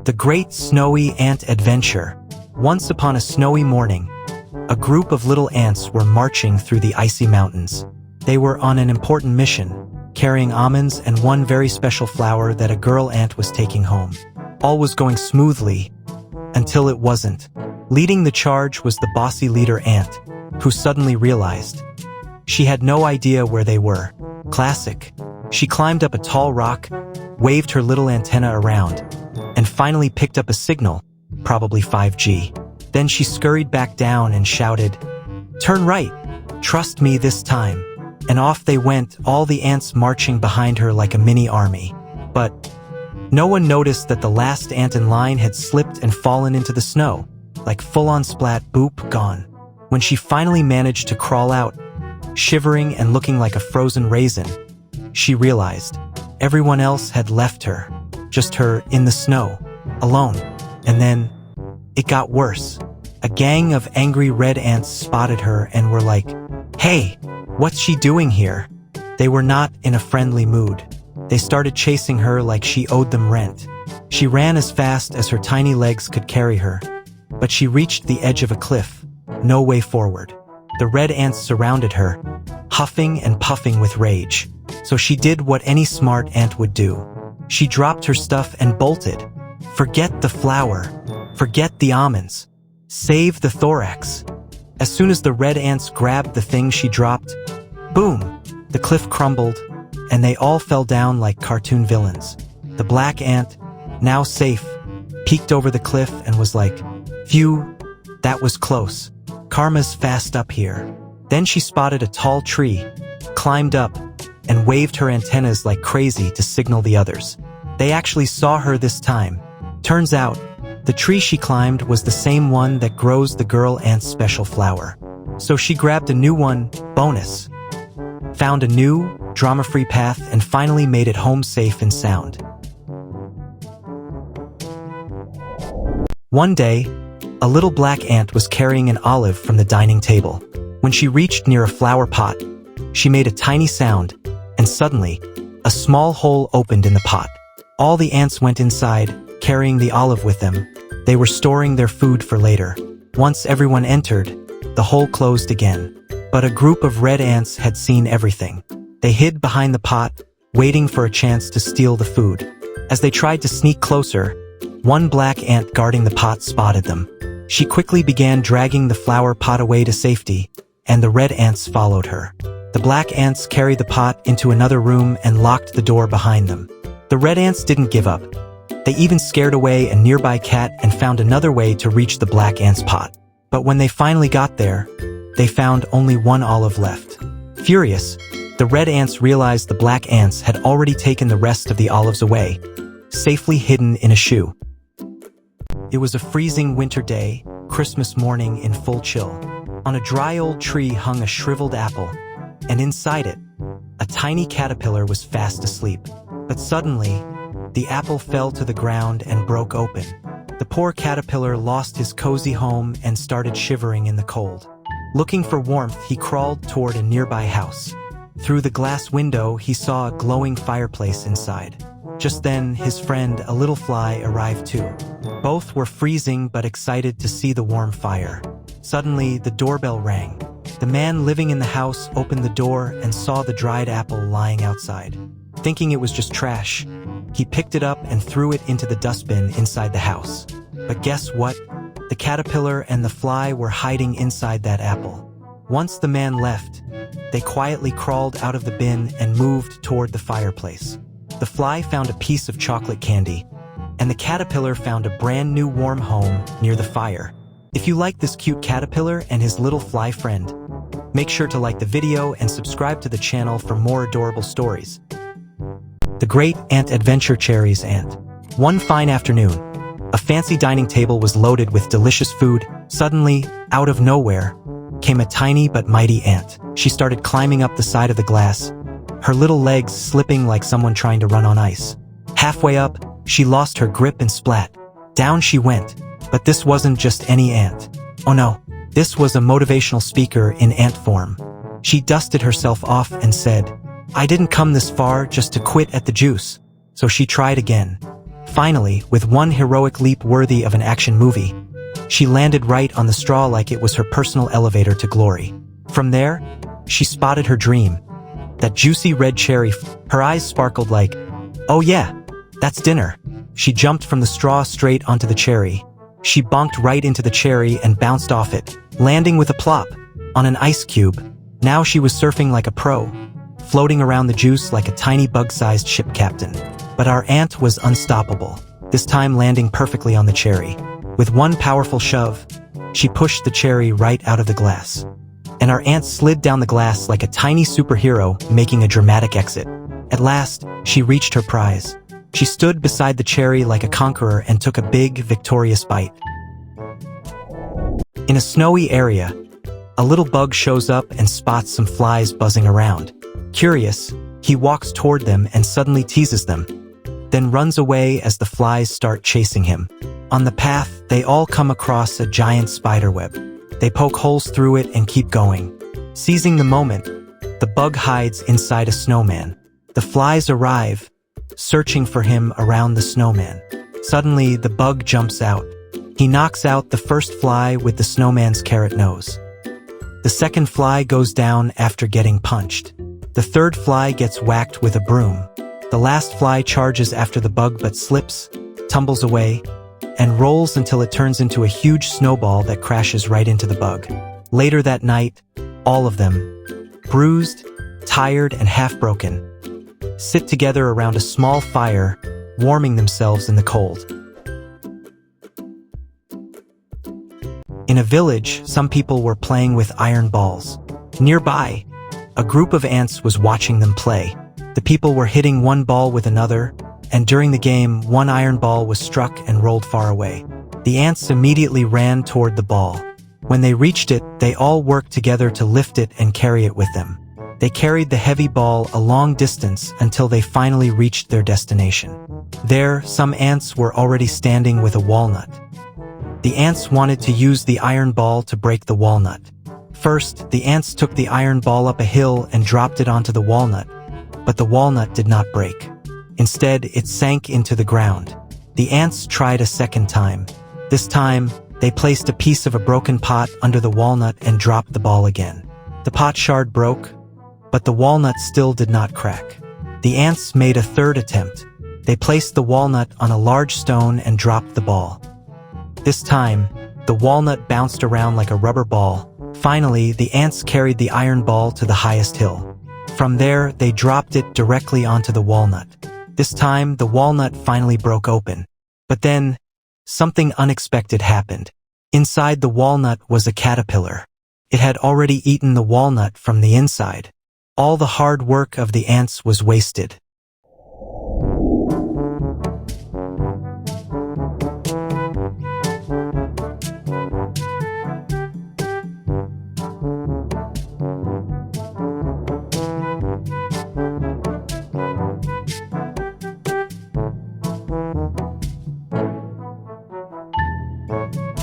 The Great Snowy Ant Adventure. Once upon a snowy morning, a group of little ants were marching through the icy mountains. They were on an important mission, carrying almonds and one very special flower that a girl ant was taking home. All was going smoothly, until it wasn't. Leading the charge was the bossy leader ant, who suddenly realized she had no idea where they were. Classic. She climbed up a tall rock, waved her little antenna around, and finally picked up a signal, probably 5G. Then she scurried back down and shouted, "Turn right! Trust me this time." And off they went, all the ants marching behind her like a mini army. But no one noticed that the last ant in line had slipped and fallen into the snow, like full-on splat, boop, gone. When she finally managed to crawl out, shivering and looking like a frozen raisin, she realized everyone else had left her, just her in the snow, alone. And then it got worse. A gang of angry red ants spotted her and were like, "Hey, what's she doing here?" They were not in a friendly mood. They started chasing her like she owed them rent. She ran as fast as her tiny legs could carry her, but she reached the edge of a cliff. No way forward. The red ants surrounded her, huffing and puffing with rage. So she did what any smart ant would do. She dropped her stuff and bolted. Forget the flower. Forget the almonds. Save the thorax. As soon as the red ants grabbed the thing she dropped, boom, the cliff crumbled, and they all fell down like cartoon villains. The black ant, now safe, peeked over the cliff and was like, "Phew, that was close. Karma's fast up here." Then she spotted a tall tree, climbed up, and waved her antennas like crazy to signal the others. They actually saw her this time. Turns out, the tree she climbed was the same one that grows the girl ant's special flower. So she grabbed a new one, bonus, found a new, drama-free path, and finally made it home safe and sound. One day, a little black ant was carrying an olive from the dining table. When she reached near a flower pot, she made a tiny sound, and suddenly, a small hole opened in the pot. All the ants went inside, carrying the olive with them. They were storing their food for later. Once everyone entered, the hole closed again. But a group of red ants had seen everything. They hid behind the pot, waiting for a chance to steal the food. As they tried to sneak closer, one black ant guarding the pot spotted them. She quickly began dragging the flower pot away to safety, and the red ants followed her. The black ants carried the pot into another room and locked the door behind them. The red ants didn't give up. They even scared away a nearby cat and found another way to reach the black ant's pot. But when they finally got there, they found only one olive left. Furious, the red ants realized the black ants had already taken the rest of the olives away, safely hidden in a shoe. It was a freezing winter day, Christmas morning in full chill. On a dry old tree hung a shriveled apple, and inside it, a tiny caterpillar was fast asleep. But suddenly, the apple fell to the ground and broke open. The poor caterpillar lost his cozy home and started shivering in the cold. Looking for warmth, he crawled toward a nearby house. Through the glass window, he saw a glowing fireplace inside. Just then, his friend, a little fly, arrived too. Both were freezing but excited to see the warm fire. Suddenly, the doorbell rang. The man living in the house opened the door and saw the dried apple lying outside. Thinking it was just trash, he picked it up and threw it into the dustbin inside the house. But guess what? The caterpillar and the fly were hiding inside that apple. Once the man left, they quietly crawled out of the bin and moved toward the fireplace. The fly found a piece of chocolate candy, and the caterpillar found a brand new warm home near the fire. If you like this cute caterpillar and his little fly friend, make sure to like the video and subscribe to the channel for more adorable stories. The Great Ant Adventure Cherries Ant. One fine afternoon, a fancy dining table was loaded with delicious food. Suddenly, out of nowhere, came a tiny but mighty ant. She started climbing up the side of the glass, her little legs slipping like someone trying to run on ice. Halfway up, she lost her grip and splat. Down she went. But this wasn't just any ant. Oh no, this was a motivational speaker in ant form. She dusted herself off and said, "I didn't come this far just to quit at the juice." So she tried again. Finally, with one heroic leap worthy of an action movie, she landed right on the straw like it was her personal elevator to glory. From there, she spotted her dream, that juicy red cherry. Her eyes sparkled like, "Oh yeah, that's dinner." She jumped from the straw straight onto the cherry. She bonked right into the cherry and bounced off it, landing with a plop on an ice cube. Now she was surfing like a pro, floating around the juice like a tiny bug-sized ship captain. But our aunt was unstoppable, this time landing perfectly on the cherry. With one powerful shove, she pushed the cherry right out of the glass. And our aunt slid down the glass like a tiny superhero, making a dramatic exit. At last, she reached her prize. She stood beside the cherry like a conqueror and took a big, victorious bite. In a snowy area, a little bug shows up and spots some flies buzzing around. Curious, he walks toward them and suddenly teases them, then runs away as the flies start chasing him. On the path, they all come across a giant spider web. They poke holes through it and keep going. Seizing the moment, the bug hides inside a snowman. The flies arrive, searching for him around the snowman. Suddenly, the bug jumps out. He knocks out the first fly with the snowman's carrot nose. The second fly goes down after getting punched. The third fly gets whacked with a broom. The last fly charges after the bug but slips, tumbles away, and rolls until it turns into a huge snowball that crashes right into the bug. Later that night, all of them, bruised, tired, and half-broken, sit together around a small fire, warming themselves in the cold. In a village, some people were playing with iron balls. Nearby, a group of ants was watching them play. The people were hitting one ball with another, and during the game, one iron ball was struck and rolled far away. The ants immediately ran toward the ball. When they reached it, they all worked together to lift it and carry it with them. They carried the heavy ball a long distance until they finally reached their destination. There, some ants were already standing with a walnut. The ants wanted to use the iron ball to break the walnut. First, the ants took the iron ball up a hill and dropped it onto the walnut, but the walnut did not break. Instead, it sank into the ground. The ants tried a second time. This time, they placed a piece of a broken pot under the walnut and dropped the ball again. The pot shard broke, but the walnut still did not crack. The ants made a third attempt. They placed the walnut on a large stone and dropped the ball. This time, the walnut bounced around like a rubber ball. Finally, the ants carried the iron ball to the highest hill. From there, they dropped it directly onto the walnut. This time, the walnut finally broke open. But then, something unexpected happened. Inside the walnut was a caterpillar. It had already eaten the walnut from the inside. All the hard work of the ants was wasted.